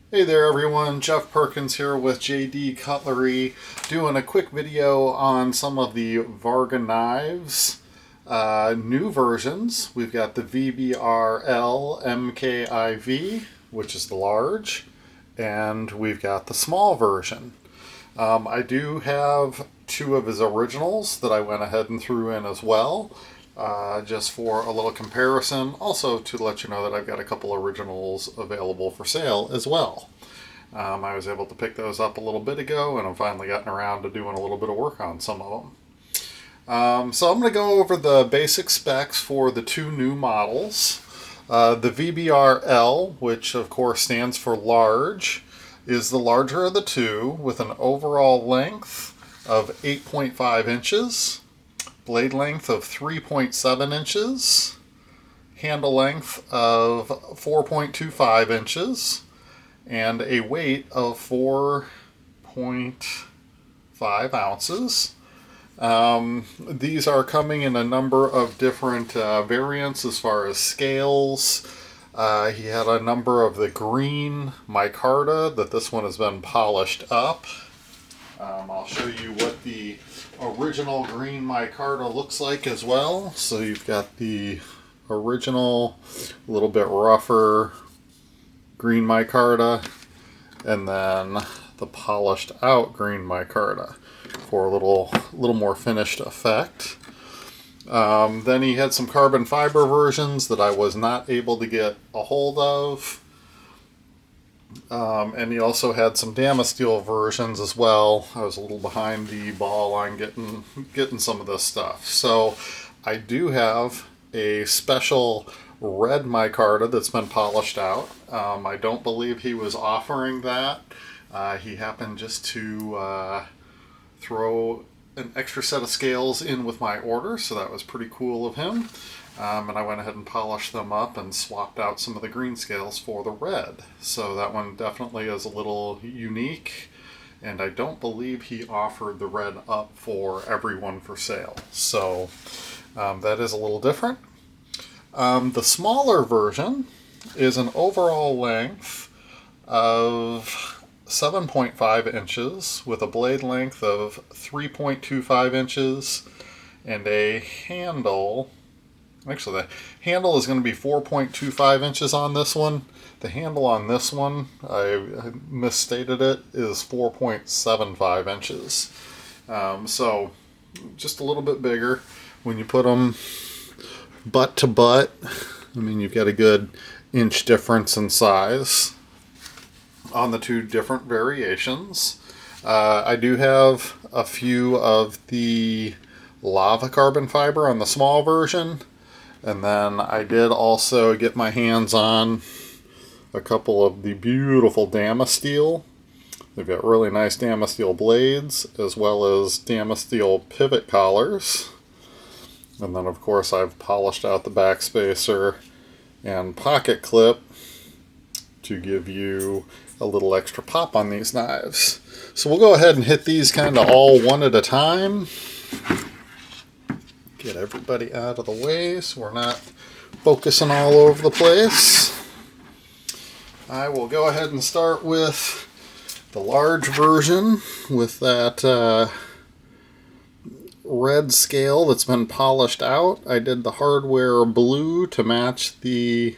Hey there everyone, Jeff Perkins here with JD Cutlery, doing a quick video on some of the Varga knives. New versions. We've got the VBR-L MkIV, which is the large, and we've got the small version. I do have two of his originals that I went ahead and threw in as well. Just for a little comparison, also to let you know that I've got a couple originals available for sale as well. I was able to pick those up a little bit ago, and I've finally gotten around to doing a little bit of work on some of them. So I'm going to go over the basic specs for the two new models. The VBR-L, which of course stands for large, is the larger of the two with an overall length of 8.5 inches. Blade length of 3.7 inches, handle length of 4.25 inches, and a weight of 4.5 ounces. These are coming in a number of different variants as far as scales. He had a number of the green micarta that this one has been polished up. I'll show you what the original green micarta looks like as well. So you've got the original, a little bit rougher green micarta, and then the polished out green micarta for a little more finished effect. Then he had some carbon fiber versions that I was not able to get a hold of. And he also had some Damasteel versions as well. I was a little behind the ball on getting some of this stuff. So I do have a special red micarta that's been polished out. I don't believe he was offering that. He happened just to throw an extra set of scales in with my order, so that was pretty cool of him. And I went ahead and polished them up and swapped out some of the green scales for the red. So that one definitely is a little unique, and I don't believe he offered the red up for everyone for sale. So that is a little different. The smaller version is an overall length of 7.5 inches with a blade length of 3.25 inches and a handle. Actually, the handle is going to be 4.25 inches on this one. The handle on this one, I misstated it, is 4.75 inches. So just a little bit bigger. When you put them butt to butt, I mean, you've got a good inch difference in size on the two different variations. I do have a few of the lava carbon fiber on the small version. And then I did also get my hands on a couple of the beautiful Damasteel. They've got really nice Damasteel blades, as well as Damasteel pivot collars. And then of course I've polished out the backspacer and pocket clip to give you a little extra pop on these knives. So we'll go ahead and hit these kind of all one at a time. Get everybody out of the way so we're not focusing all over the place. I will go ahead and start with the large version with that red scale that's been polished out. I did the hardware blue to match the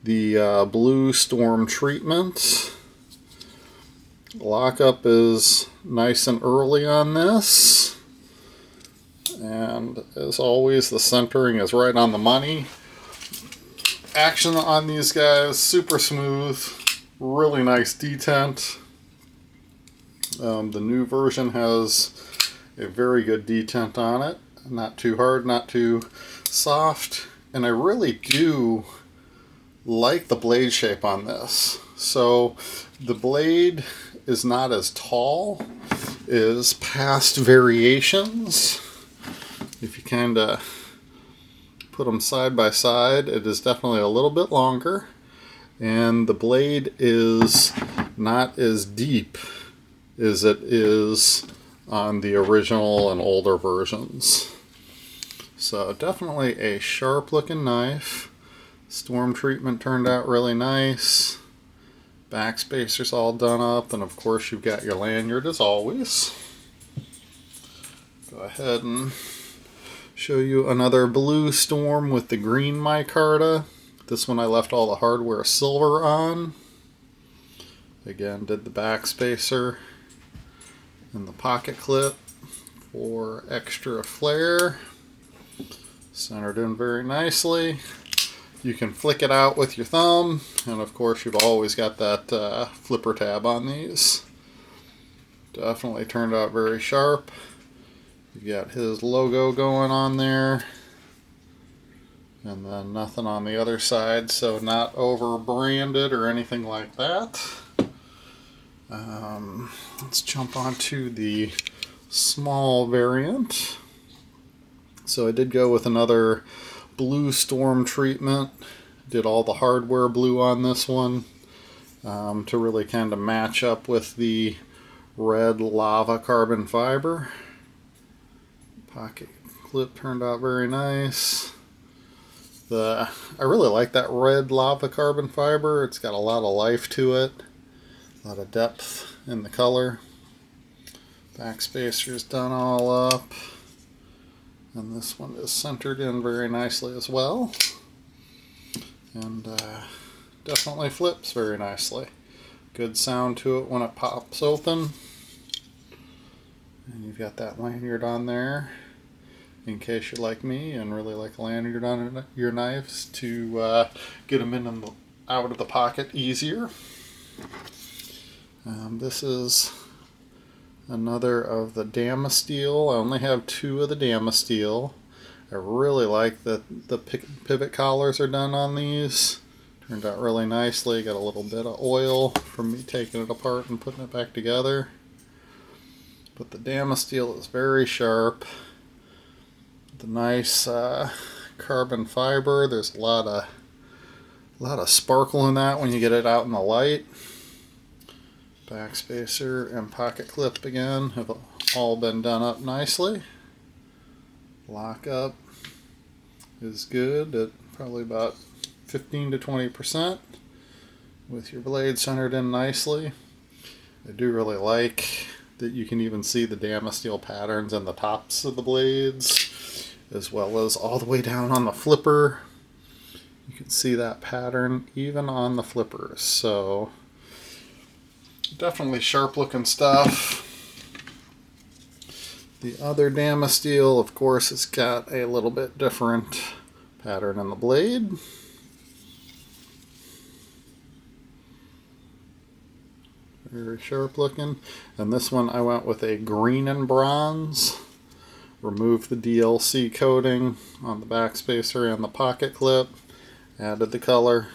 blue storm treatment. Lockup is nice and early on this. And as always, the centering is right on the money. Action on these guys, super smooth, really nice detent. The new version has a very good detent on it. Not too hard, not too soft. And I really do like the blade shape on this. So the blade is not as tall as past variations. If you kind of put them side by side, it is definitely a little bit longer, and the blade is not as deep as it is on the original and older versions. So definitely a sharp looking knife. Storm treatment turned out really nice. Backspacer's all done up, and of course you've got your lanyard as always. Go ahead and show you another blue storm with the green micarta. This one I left all the hardware silver on. Again, did the backspacer and the pocket clip for extra flare. Centered in very nicely. You can flick it out with your thumb, and of course you've always got that flipper tab on these. Definitely turned out very sharp. You've got his logo going on there, and then nothing on the other side, so not over branded or anything like that. Let's jump onto the small variant. So I did go with another blue storm treatment. Did all the hardware blue on this one to really kind of match up with the red lava carbon fiber. Pocket clip turned out very nice. I really like that red lava carbon fiber. It's got a lot of life to it, a lot of depth in the color. Backspacer's done all up, and this one is centered in very nicely as well, and definitely flips very nicely. Good sound to it when it pops open, and you've got that lanyard on there in case you're like me and really like a lanyard on your knives to get them in and out of the pocket easier. This is another of the Damasteel. I only have 2 of the Damasteel. I really like that the pivot collars are done on these. Turned out really nicely. Got a little bit of oil from me taking it apart and putting it back together. But the Damasteel is very sharp. The nice carbon fiber. There's a lot of sparkle in that when you get it out in the light. Backspacer and pocket clip again have all been done up nicely. Lockup is good at probably about 15 to 20% with your blade centered in nicely. I do really like that you can even see the Damasteel patterns on the tops of the blades, as well as all the way down on the flipper. You can see that pattern even on the flippers. So definitely sharp looking stuff. The other Damasteel, of course, it's got a little bit different pattern in the blade. Very sharp looking. And this one I went with a green and bronze. Removed the DLC coating on the backspacer and the pocket clip. Added the color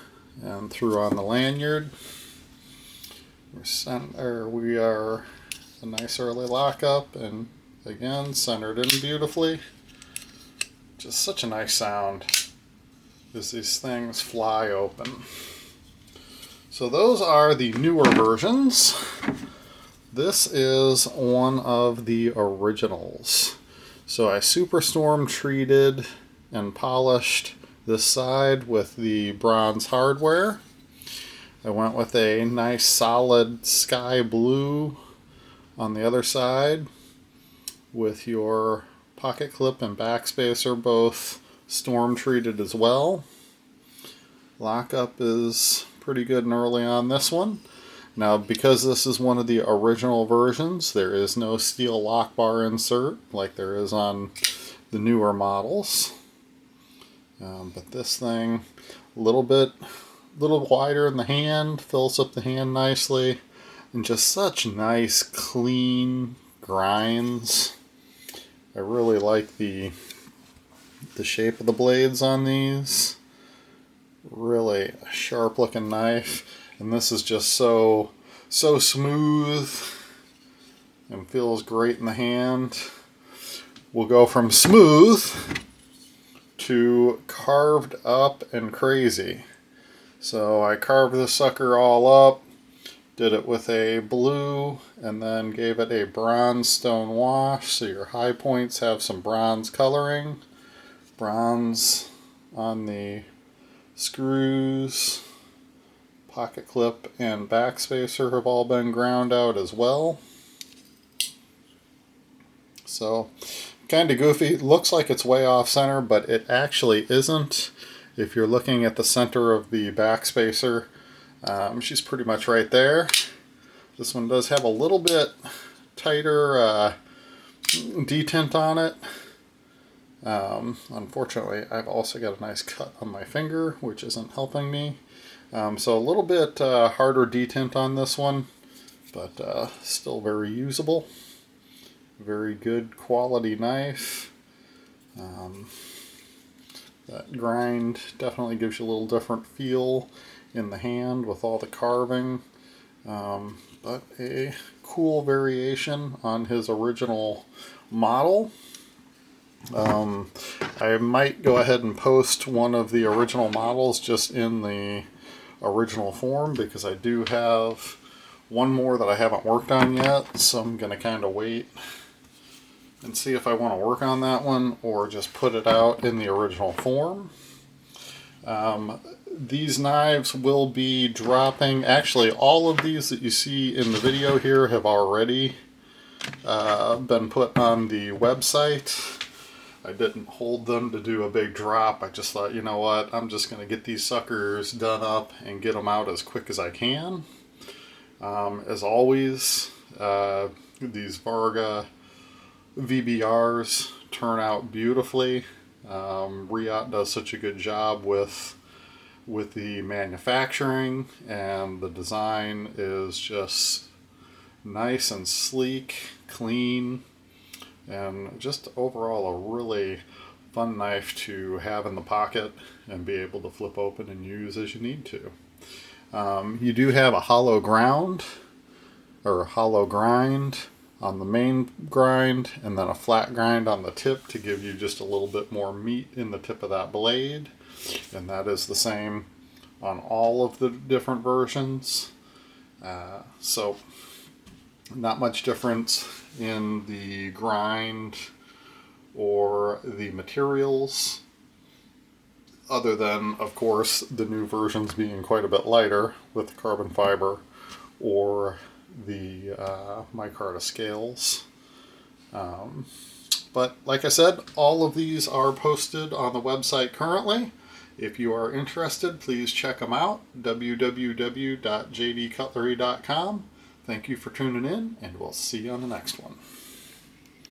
and threw on the lanyard. We are a nice early lockup, and again centered in beautifully. Just such a nice sound as these things fly open. So those are the newer versions. This is one of the originals. So I Superstorm treated and polished this side with the bronze hardware. I went with a nice solid sky blue on the other side with your pocket clip and backspacer both storm treated as well. Lockup is pretty good and early on this one. Now, because this is one of the original versions, there is no steel lock bar insert like there is on the newer models. But this thing, a little wider in the hand, fills up the hand nicely, and just such nice clean grinds. I really like the shape of the blades on these. Really a sharp looking knife, and this is just so smooth and feels great in the hand. We'll go from smooth to carved up and crazy. So I carved this sucker all up, did it with a blue, and then gave it a bronze stone wash, so your high points have some bronze coloring. Bronze on the screws, pocket clip and backspacer have all been ground out as well. So kind of goofy. Looks like it's way off center, but it actually isn't. If you're looking at the center of the backspacer, she's pretty much right there. This one does have a little bit tighter detint on it. Unfortunately, I've also got a nice cut on my finger, which isn't helping me. So a little bit harder detint on this one, but still very usable. Very good quality knife. That grind definitely gives you a little different feel in the hand with all the carving. But a cool variation on his original model. I might go ahead and post one of the original models just in the original form, because I do have one more that I haven't worked on yet, so I'm going to kind of wait and see if I want to work on that one or just put it out in the original form. These knives will be dropping, actually all of these that you see in the video here have already been put on the website. I didn't hold them to do a big drop. I just thought, you know what, I'm just going to get these suckers done up and get them out as quick as I can. As always, these Varga VBRs turn out beautifully. Riot does such a good job with the manufacturing, and the design is just nice and sleek, clean, and just overall a really fun knife to have in the pocket and be able to flip open and use as you need to. You do have a hollow ground, or a hollow grind on the main grind, and then a flat grind on the tip to give you just a little bit more meat in the tip of that blade. And that is the same on all of the different versions. So not much difference in the grind or the materials, other than, of course, the new versions being quite a bit lighter with carbon fiber or the micarta scales. But like I said, all of these are posted on the website currently. If you are interested, please check them out, www.jdcutlery.com. Thank you for tuning in, and we'll see you on the next one.